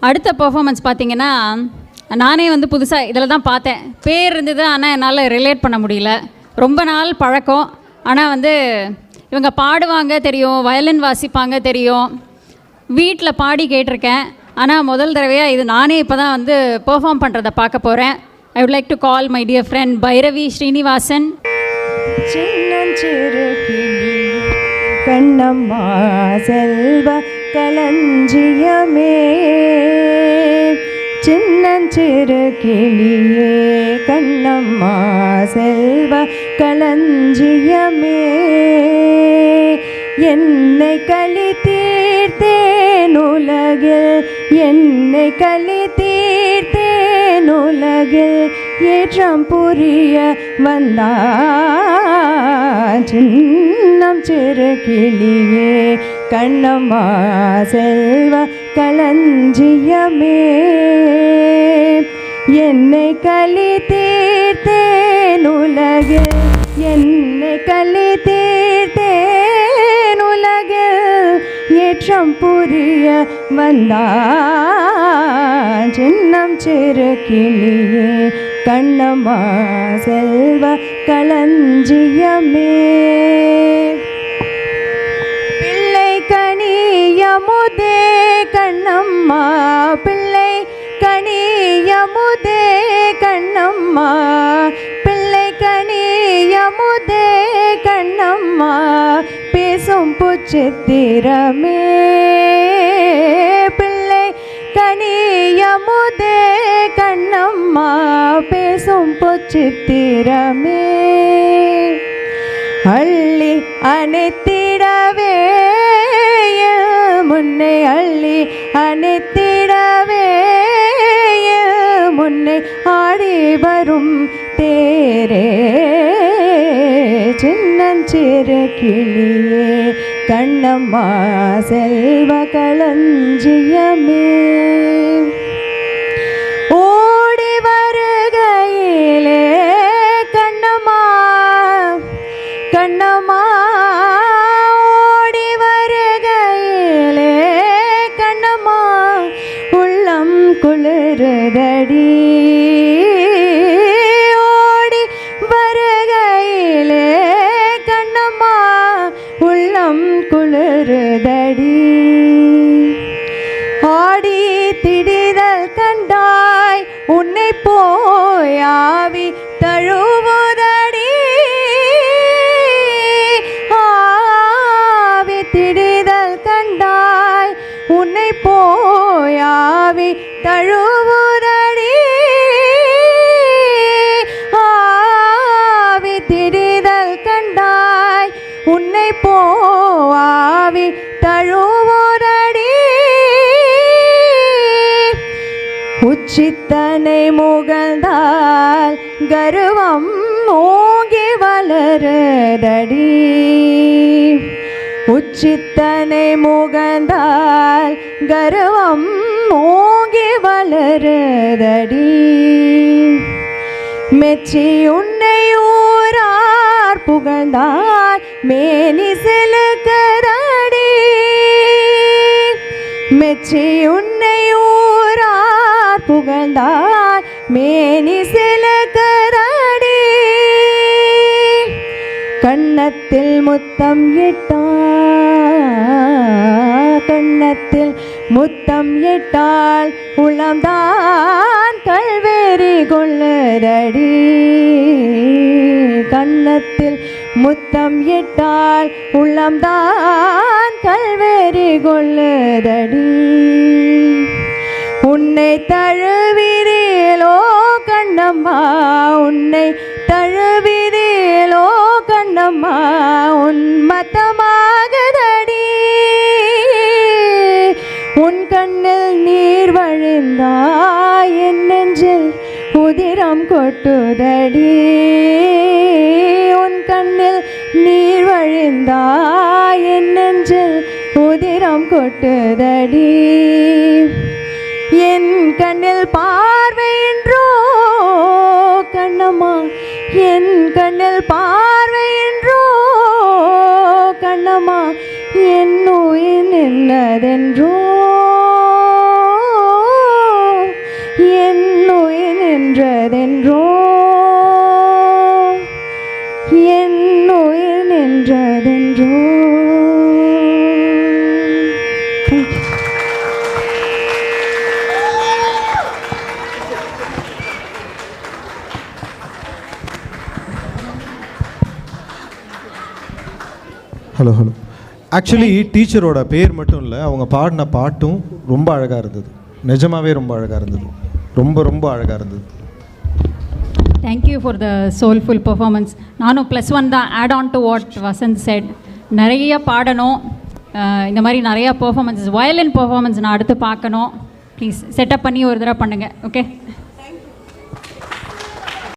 அடுத்த பெர்ஃபார்மன்ஸ் பார்த்தீங்கன்னா, நானே வந்து புதுசாக இதில் தான் பார்த்தேன். பேர் இருந்தது, ஆனால் என்னால் ரிலேட் பண்ண முடியல. ரொம்ப நாள் பழக்கம். ஆனால் வந்து இவங்க பாடுவாங்க தெரியும், வயலின் வாசிப்பாங்க தெரியும், வீட்டில் பாடி கேட்டிருக்கேன். ஆனால் முதல் தடவையாக இது நானே இப்போ தான் வந்து பெர்ஃபார்ம் பண்ணுறதை பார்க்க போகிறேன். I would like to call my dear friend Bhairavi Srinivasan. சின்னஞ்சிறு கண்ணம்மா செல்வ களஞ்சியமே, சின்னஞ்சிறு கிளியே கண்ணம்மா செல்வ களஞ்சியமே, என்னை களி தீர்த்தேன் உலகில், என்னை களி தீர்த்தேன் உலகில், ஏற்றம் புரிய வந்தான் சின்னம் சிறு கிளியே கண்ணம்மா செல்வ களஞ்சியமே, என்னை களி தீர்த்தேன் உலகில், என்னை களி தீர்த்தேன் உலகில், ஏற்றம் புரிய வந்தான் சின்னம் சிறு கிளியே கண்ணம்மா செல்வ களஞ்சியமே. பிள்ளை கனியமுதே கண்ணம்மா, பிள்ளை கனியமுதே கண்ணம்மா, பிள்ளை கனியமுதே கண்ணம்மா, பேசும் புச்சித்திரமே, பிள்ளை கனியமுதே கண்ணம்மா, பேசும் பொச்சித்திரமே, அள்ளி அணைத்திடவே முன்னை, அள்ளி அணைத்திடவே முன்னை, ஆடி வரும் தேரே சின்னஞ்சிறு கிளியே கண்ணம்மா செல்வ களஞ்சியமே, ஓடி வருகையிலே கண்ணம்மா கண்ணம்மா, ஓடி வருகையிலே கண்ணம்மா, உள்ளம் குளிருதடி, ஓடி வருகையிலே கண்ணம்மா, உள்ளம் குளிருதடி, ஆடி திடிதல் கண்டாய் உன்னை போயாவி தழுவுதடி, ஆவி திடிதல் கண்டாய் உன்னை போயாவி தழுவுதடி, ஆவி திடிதல் கண்டாய் உன்னை போவாவி தழுவுதடி, உச்சித்தனை முகழ்ந்தால் கருவம் ஓங்கி வளருதடி, உச்சித்தனை முகழ்ந்தால் கருவம் ஓங்கி வளருதடி, மெச்சி உன்னை ஊரார் புகழ்ந்தால் மேனி சிலுக்குதடி, மெச்சி உன்னை ஊரார் புகழ்ந்தால் மேனி சிலுக்குதடி, கன்னத்தில் முத்தம் இட்டால், கன்னத்தில் முத்தம் இட்டால் உளம்தான் கல்வெறி கொள்ளுதடி, கன்னத்தில் முத்தம் இட்டால் உள்ளம்தான் கல்வெறி கொள்ளுதடி, உன்னை தழுவிரேலோ கண்ணம்மா, உன்னை தழுவிரேலோ கண்ணம்மா, உன்மத்தமாகுதடி, உன் கண்ணில் நீர் வழிந்தாய் என் நெஞ்சில் உதிரம் கொட்டுதடி, உன் கண்ணில் நீர் வழிந்தாய் என் நெஞ்சில் உதிரம் கொட்டுதடி, என் கண்ணில் பார்வையின்றோ கண்ணம்மா, என் கண்ணில் பார்வையின்றோ கண்ணம்மா, என் உயிர் நின்னதென்றோ நின்றதென்றோ என் உயிர் நின்றதென்றோ. Hello hello. ஆக்சுவலி டீச்சரோட பேர் மட்டும் இல்லை, அவங்க பாடின பாட்டும் ரொம்ப அழகாக இருந்தது. நிஜமாகவே ரொம்ப அழகாக இருந்தது. ரொம்ப ரொம்ப அழகாக இருந்தது. Thank you for the soulful performance. நானும் +1 தான், add on to what Vasanth said. நிறைய பாடணும், இந்த மாதிரி நிறையா பெர்ஃபார்மன்ஸஸ், வயலின் பெர்ஃபார்மன்ஸ் நான் அடுத்து பார்க்கணும். ப்ளீஸ் செட்டப் பண்ணி ஒரு தடவை பண்ணுங்கள். ஓகே.